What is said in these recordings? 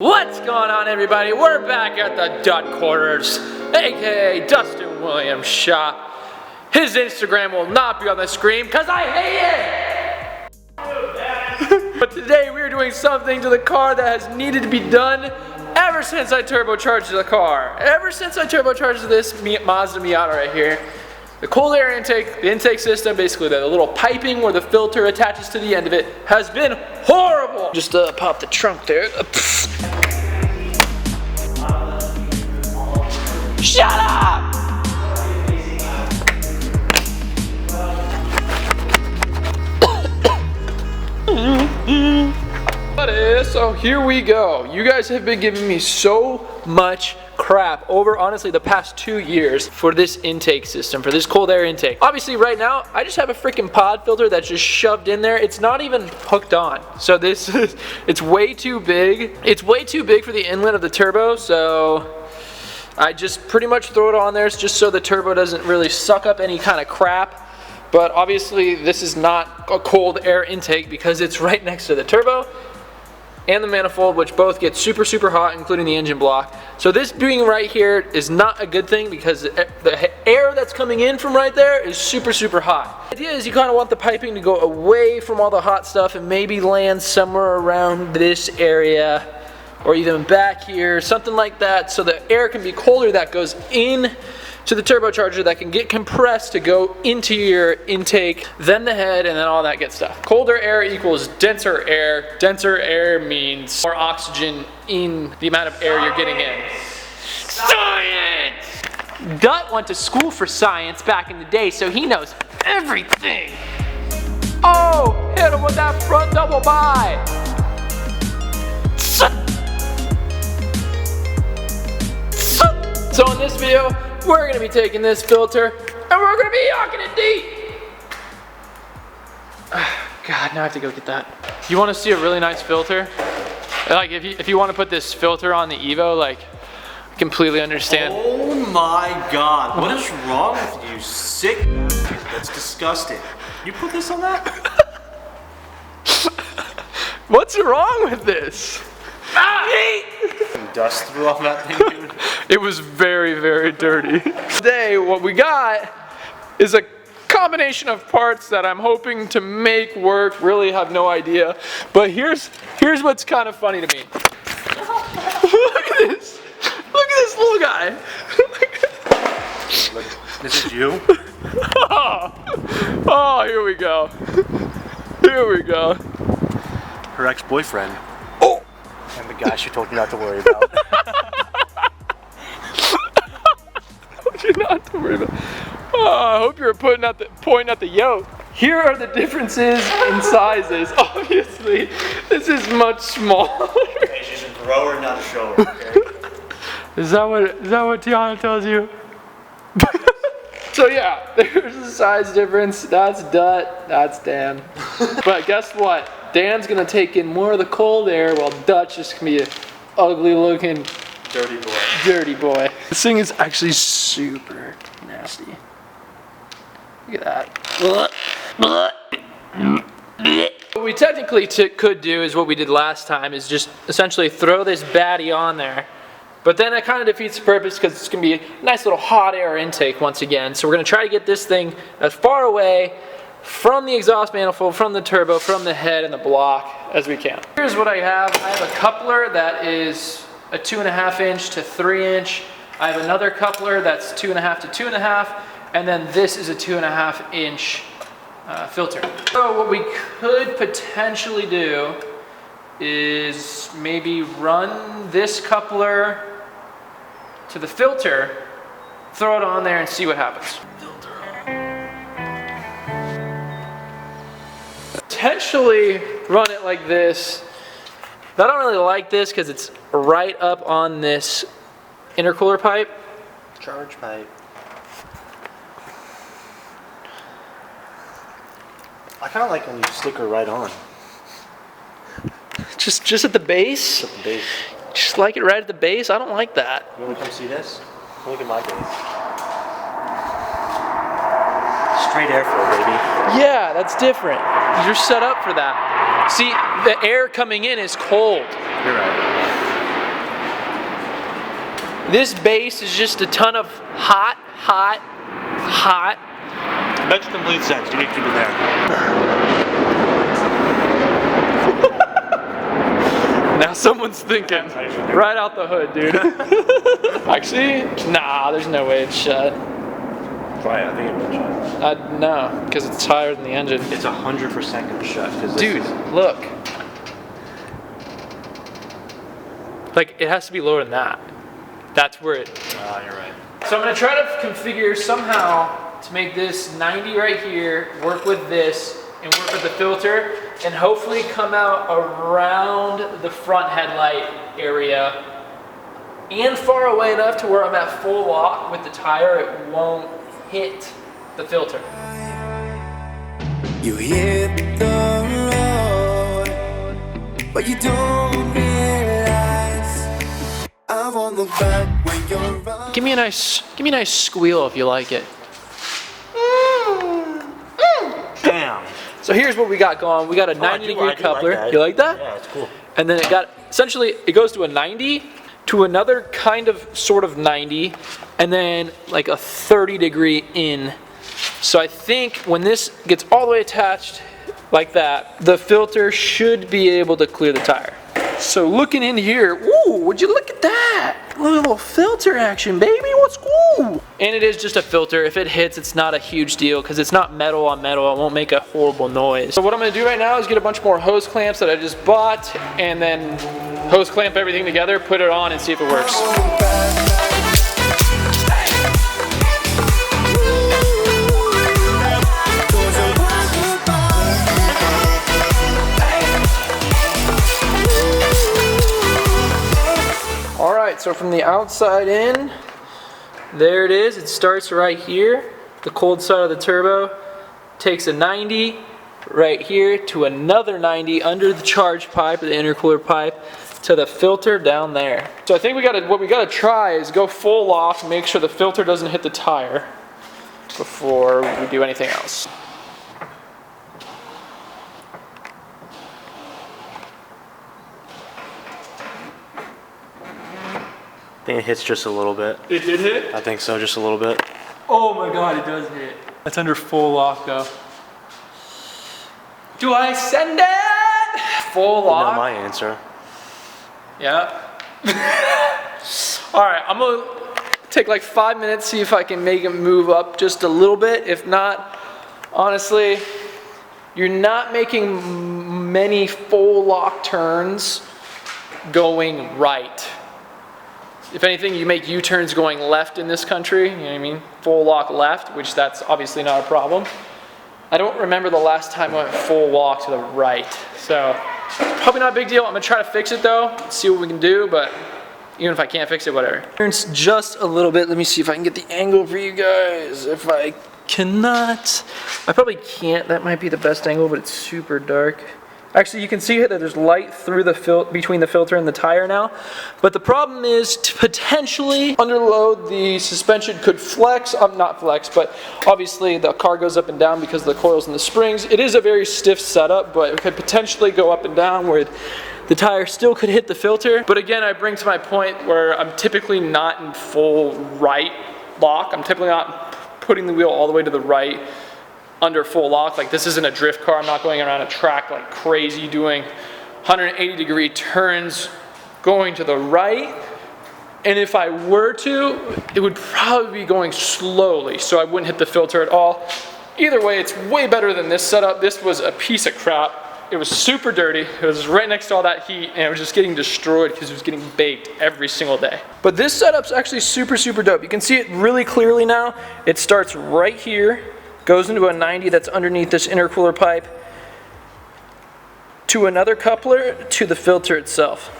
What's going on, everybody? We're back at the Dut Quarters, aka Dustin Williams Shop. His Instagram will not be on the screen because I hate it! But today we are doing something to the car that has needed to be done ever since I turbocharged the car. Ever since I turbocharged this Mazda Miata right here. The cold air intake, the intake system, basically the little piping where the filter attaches to the end of it, has been horrible. Just pop the trunk there. Shut up! So here we go. You guys have been giving me so much crap over honestly the past 2 years for this intake system, for this cold air intake. Obviously right now I just have a freaking pod filter that's just shoved in there. It's not even hooked on. So this is, it's way too big. It's way too big for the inlet of the turbo, so I just pretty much throw it on there just so the turbo doesn't really suck up any kind of crap. But obviously this is not a cold air intake because it's right next to the turbo and the manifold, which both get super hot, including the engine block. So this being right here is not a good thing because the air that's coming in from right there is super hot. The idea is you kind of want the piping to go away from all the hot stuff and maybe land somewhere around this area or even back here, something like that, so the air can be colder that goes in to the turbocharger that can get compressed to go into your intake, then the head, and then all that good stuff. Colder air equals denser air. Denser air means more oxygen in the amount of air you're getting in. Science! Dut went to school for science back in the day, so he knows everything. Oh, hit him with that front double bi. So in this video, we're going to be taking this filter and we're going to be yocking it deep. God, now I have to go get that. You want to see a really nice filter? Like if you want to put this filter on the Evo, like I completely understand. Oh my God, what is wrong with you, sick bastard? That's disgusting. You put this on that? What's wrong with this? Dust through off that thing, dude. It was very dirty. Today, what we got is a combination of parts that I'm hoping to make work. Really have no idea. But here's what's kind of funny to me. Look at this. Look at this little guy. This is you? Oh, here we go. Here we go. Her ex-boyfriend. Oh! And the guy she told you not to worry about. You're not to worry about. Oh, I hope you're pointing at the yoke. Here are the differences in sizes. Obviously, this is much smaller. Hey, she's a grower, not a shower, okay? Is that what Tiana tells you? So yeah, there's a size difference. That's Dut, that's Dan. But guess what? Dan's gonna take in more of the cold air while Dut's just gonna be an ugly looking dirty boy. This thing is actually super nasty. Look at that. What we technically could do is what we did last time, is just essentially throw this baddie on there. But then that kind of defeats the purpose because it's going to be a nice little hot air intake once again. So we're going to try to get this thing as far away from the exhaust manifold, from the turbo, from the head and the block as we can. Here's what I have. I have a coupler that is a 2.5 inch to 3 inch. I have another coupler that's 2.5 to 2.5, and then this is a 2.5 inch filter. So what we could potentially do is maybe run this coupler to the filter, throw it on there and see what happens. Potentially run it like this. I don't really like this because it's right up on this intercooler pipe. Charge pipe. I kind of like when you stick her right on. Just at the base? Just at the base. Just like it right at the base? I don't like that. You want to come see this? Look at my base. Straight airflow, baby. Yeah, that's different. You're set up for that. See, the air coming in is cold. You're right. This base is just a ton of hot. Makes complete sense. You need to keep it there. Now someone's thinking right out the hood, dude. Actually, nah, there's no way it's shut. Try it. I think it will shut. No, because it's higher than the engine. It's 100% gonna shut. Dude, look. Like, it has to be lower than that. That's where it... You're right. So I'm gonna try to configure somehow to make this 90 right here, work with this, and work with the filter, and hopefully come out around the front headlight area and far away enough to where I'm at full lock with the tire, it won't hit the filter. You hit the road, but you don't realize I won't look back when you're running. Give me a nice squeal if you like it. Damn. So here's what we got going. We got a 90-degree coupler. Like you like that? Yeah, it's cool. And then it goes to a 90, to another kind of sort of 90, and then like a 30-degree in. So I think when this gets all the way attached like that, the filter should be able to clear the tire. So looking in here, ooh, would you look at that? A little filter action, baby, what's cool? And it is just a filter. If it hits, it's not a huge deal because it's not metal on metal. It won't make a horrible noise. So what I'm gonna do right now is get a bunch more hose clamps that I just bought and then hose clamp everything together, put it on and see if it works. Alright, so from the outside in, there it is. It starts right here, the cold side of the turbo. Takes a 90 right here to another 90 under the charge pipe, the intercooler pipe, to the filter down there. So I think what we gotta try is go full lock, make sure the filter doesn't hit the tire before we do anything else. I think it hits just a little bit. It did hit? I think so, just a little bit. Oh my god, it does hit. That's under full lock though. Do I send it? Full lock? You know my answer. Yeah. Alright, I'm gonna take like 5 minutes, see if I can make it move up just a little bit. If not, honestly, you're not making many full lock turns going right. If anything, you make U-turns going left in this country, you know what I mean? Full lock left, which that's obviously not a problem. I don't remember the last time I went full lock to the right. So, probably not a big deal. I'm gonna try to fix it though, see what we can do, but even if I can't fix it, whatever. Turns just a little bit. Let me see if I can get the angle for you guys. If I cannot, I probably can't. That might be the best angle, but it's super dark. Actually, you can see that there's light through the between the filter and the tire now. But the problem is, to potentially under load, the suspension could flex. Not flex, but obviously the car goes up and down because of the coils and the springs. It is a very stiff setup, but it could potentially go up and down where the tire still could hit the filter. But again, I bring to my point where I'm typically not in full right lock. I'm typically not putting the wheel all the way to the right under full lock. Like, this isn't a drift car. I'm not going around a track like crazy doing 180-degree turns going to the right. And if I were to, it would probably be going slowly, so I wouldn't hit the filter at all. Either way, it's way better than this setup. This was a piece of crap. It was super dirty. It was right next to all that heat, and it was just getting destroyed because it was getting baked every single day. But this setup's actually super, super dope. You can see it really clearly now. It starts right here, goes into a 90 that's underneath this intercooler pipe, to another coupler, to the filter itself.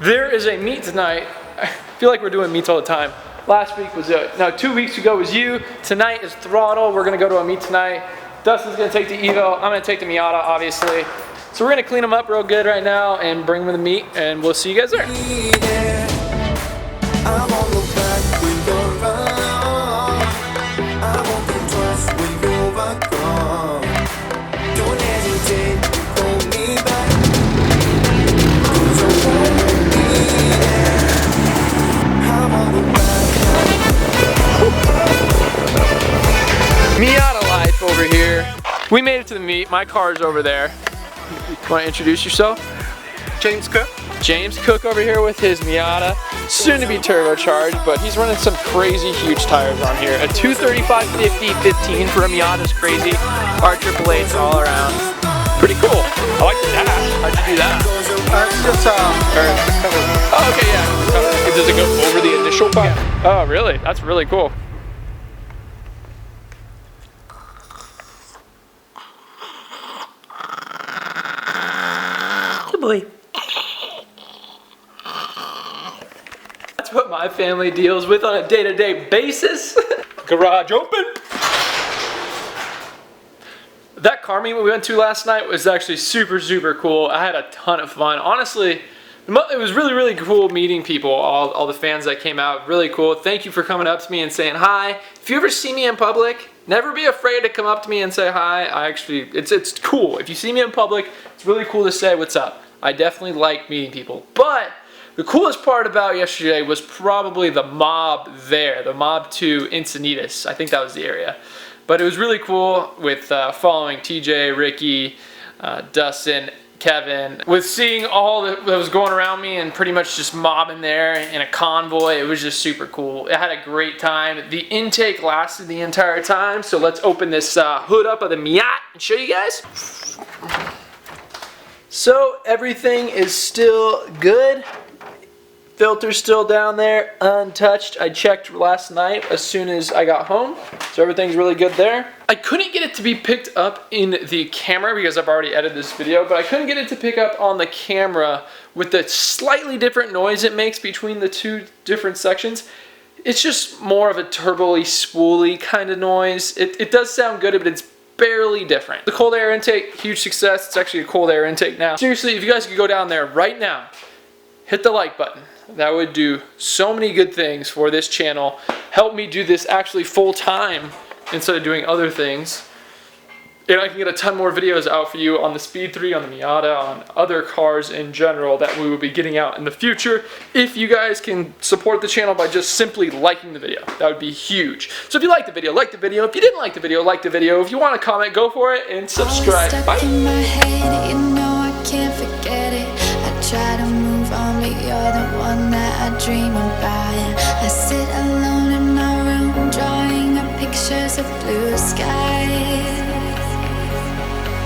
There is a meet tonight. I feel like we're doing meets all the time. Last week was, 2 weeks ago was you. Tonight is Throttle. We're gonna go to a meet tonight. Dustin's gonna take the Evo. I'm gonna take the Miata, obviously. So we're gonna clean them up real good right now and bring them to the meet, and we'll see you guys there. I won't look back when you're around. We made it to the meet. My car's over there. Want to introduce yourself? James Cook. James Cook over here with his Miata, soon to be turbocharged, but he's running some crazy huge tires on here. A 235 50 15 for a Miata's crazy. R888s all around. Pretty cool. I like the dash. How'd you do that? Oh, okay, yeah. Does it go over the initial part? Yeah. Oh, really? That's really cool. Good boy. That's what my family deals with on a day-to-day basis. Garage open. That car meet we went to last night was actually super, super cool. I had a ton of fun. Honestly, it was really, really cool meeting people, all the fans that came out. Really cool. Thank you for coming up to me and saying hi. If you ever see me in public, never be afraid to come up to me and say hi. It's cool. If you see me in public, it's really cool to say what's up. I definitely like meeting people. But the coolest part about yesterday was probably the mob there, the mob to Encinitas. I think that was the area. But it was really cool with following TJ, Ricky, Dustin, Kevin, with seeing all that was going around me and pretty much just mobbing there in a convoy. It was just super cool. I had a great time. The intake lasted the entire time, so let's open this hood up of the Miata and show you guys. So everything is still good. Filter's still down there, untouched. I checked last night as soon as I got home, so everything's really good there. I couldn't get it to be picked up in the camera because I've already edited this video, but I couldn't get it to pick up on the camera with the slightly different noise it makes between the two different sections. It's just more of a turbo-y, spooly kind of noise. It does sound good, but it's barely different. The cold air intake, huge success. It's actually a cold air intake now. Seriously, if you guys could go down there right now, hit the like button. That would do so many good things for this channel. Help me do this actually full time instead of doing other things. And I can get a ton more videos out for you on the Speed 3, on the Miata, on other cars in general that we will be getting out in the future. If you guys can support the channel by just simply liking the video, that would be huge. So if you liked the video, like the video. If you didn't like the video, like the video. If you want to comment, go for it and subscribe. Bye. In my head, you know I can't forget it. I try to move on, but you're the one that I dream about. I sit alone in my room, drawing up pictures of blue skies.